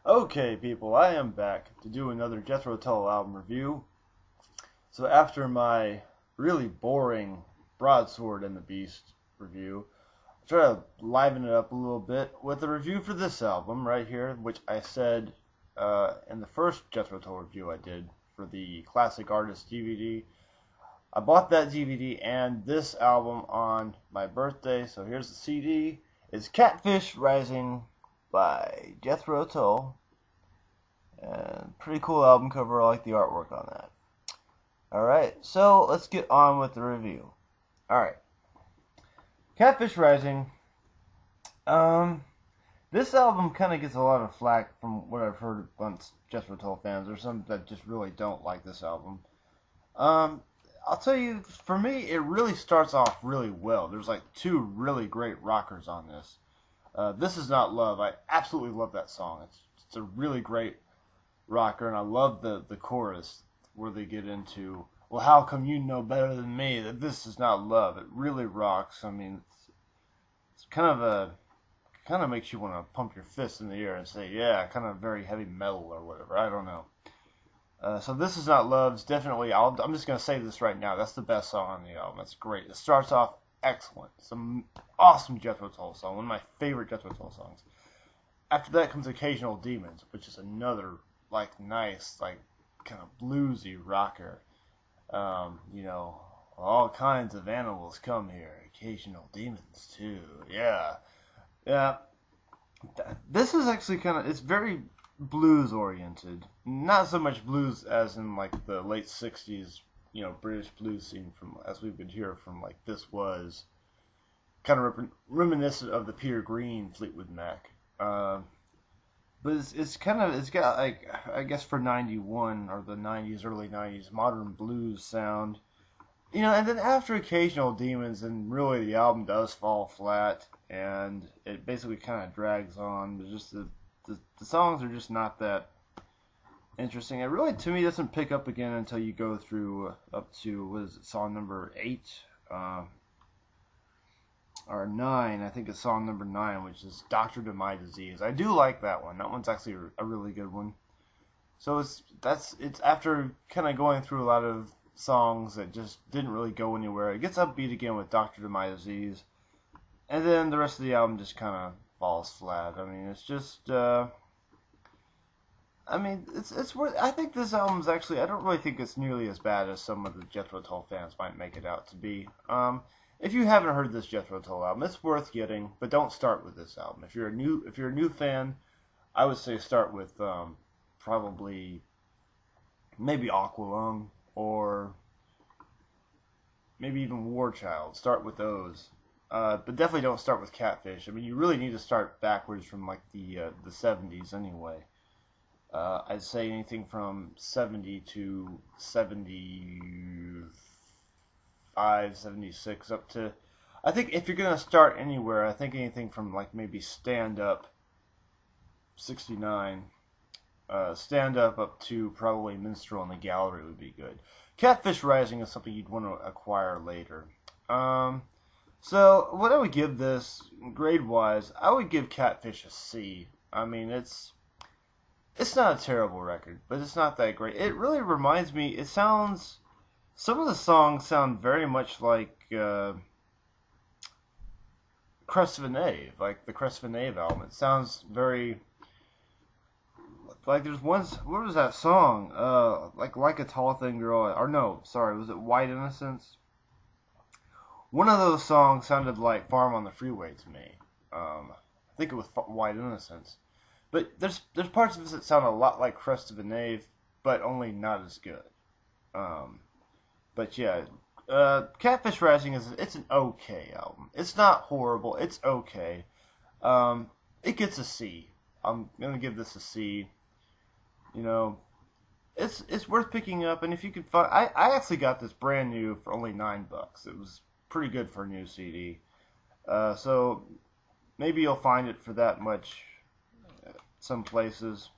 Okay, people, I am back to do another Jethro Tull album review. So after my really boring Broadsword and the Beast review, I try to liven it up a little bit with a review for this album right here, which I said in the first Jethro Tull review I did for the Classic Artist DVD. I bought that DVD and this album on my birthday, so here's the CD. It's Catfish Rising by Jethro Tull. And pretty cool album cover. I like the artwork on that. Alright, so let's get on with the review. Alright. Catfish Rising. This album kind of gets a lot of flack from what I've heard amongst Jethro Tull fans. There's some that just really don't like this album. I'll tell you, for me, it really starts off really well. There's like two really great rockers on this. This Is Not Love. I absolutely love that song. It's a really great rocker, and I love the chorus where they get into, well, how come you know better than me that this is not love? It really rocks. I mean, it's kind of makes you want to pump your fist in the air and say, yeah, kind of very heavy metal or whatever. I don't know. So This Is Not Love is definitely, I'm just going to say this right now, that's the best song on the album. It's great. It starts off excellent. It's an awesome Jethro Tull song, one of my favorite Jethro Tull songs. After that comes Occasional Demons, which is another like nice, like kind of bluesy rocker. All kinds of animals come here. Occasional demons too. Yeah, yeah. This is actually it's very blues oriented. Not so much blues as in like the late '60s, British blues scene from as we would hear from like This Was, kind of reminiscent of the Peter Green Fleetwood Mac. But it's got like, I guess for 91 or the 90s, early 90s, modern blues sound. And then after Occasional Demons, and really the album does fall flat, and it basically kind of drags on. There's just the songs are just not that interesting. It really, to me, doesn't pick up again until you go through up to, what is it, song number 8? Or 9, I think it's song number 9, which is Doctor to My Disease. I do like that one. That one's actually a really good one. So it's after kind of going through a lot of songs that just didn't really go anywhere. It gets upbeat again with Doctor to My Disease, and then the rest of the album just kind of falls flat. I mean, it's just, it's worth. I think this album's actually, I don't really think it's nearly as bad as some of the Jethro Tull fans might make it out to be. If you haven't heard this Jethro Tull album, it's worth getting, but don't start with this album. If you're a new fan, I would say start with probably maybe Aqualung or maybe even War Child. Start with those, but definitely don't start with Catfish. I mean, you really need to start backwards from like the '70s anyway. I'd say anything from 70 to 75, 76 up to, I think if you're going to start anywhere, I think anything from like maybe Stand Up 69, Stand up to probably Minstrel in the Gallery would be good. Catfish Rising is something you'd want to acquire later. So what I would give this grade wise, I would give Catfish a C. I mean, it's not a terrible record, but it's not that great. It really reminds me, some of the songs sound very much like Crest of a Knave, like the Crest of a Knave album. It sounds very like there's one. What was that song? Like a Tall Thin Girl, or no, sorry, was it White Innocence? One of those songs sounded like Farm on the Freeway to me. I think it was White Innocence. But there's parts of this that sound a lot like Crest of a Knave, but only not as good. But yeah, Catfish Rising it's an okay album. It's not horrible. It's okay. It gets a C. I'm gonna give this a C. It's worth picking up, and if you could find, I actually got this brand new for only $9. It was pretty good for a new CD. So maybe you'll find it for that much some places.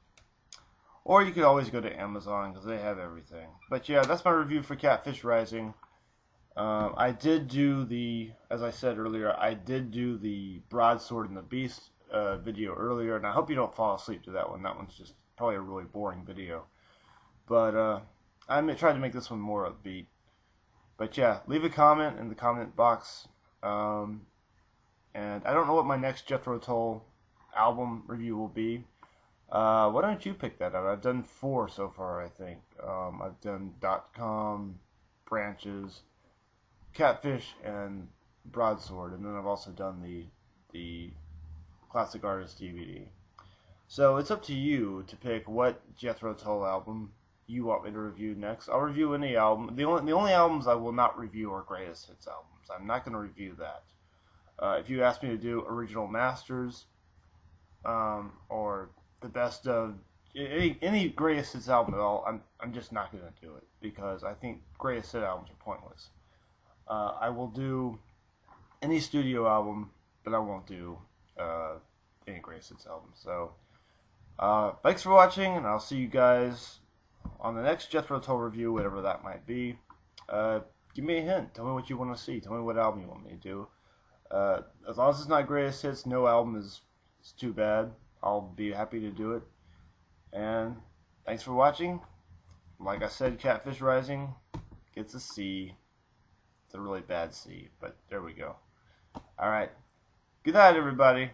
Or you could always go to Amazon because they have everything. But yeah, that's my review for Catfish Rising. I did do as I said earlier, I did do the Broadsword and the Beast video earlier, and I hope you don't fall asleep to that one. That one's just probably a really boring video. But I tried to make this one more upbeat. But yeah, leave a comment in the comment box. And I don't know what my next Jethro Tull album review will be. Why don't you pick that out? I've done 4 so far, I think. I've done .com, Branches, Catfish, and Broadsword, and then I've also done the Classic Artist DVD. So it's up to you to pick what Jethro Tull album you want me to review next. I'll review any album. The only albums I will not review are greatest hits albums. I'm not going to review that. If you ask me to do original masters, or the best of any greatest hits album at all, I'm just not going to do it because I think greatest hit albums are pointless. I will do any studio album, but I won't do any greatest hits album. So thanks for watching, and I'll see you guys on the next Jethro Tull review, whatever that might be. Give me a hint. Tell me what you want to see. Tell me what album you want me to do. As long as it's not greatest hits, no album is too bad. I'll be happy to do it. And thanks for watching. Like I said, Catfish Rising gets a C. It's a really bad C, but there we go. Alright. Good night, everybody.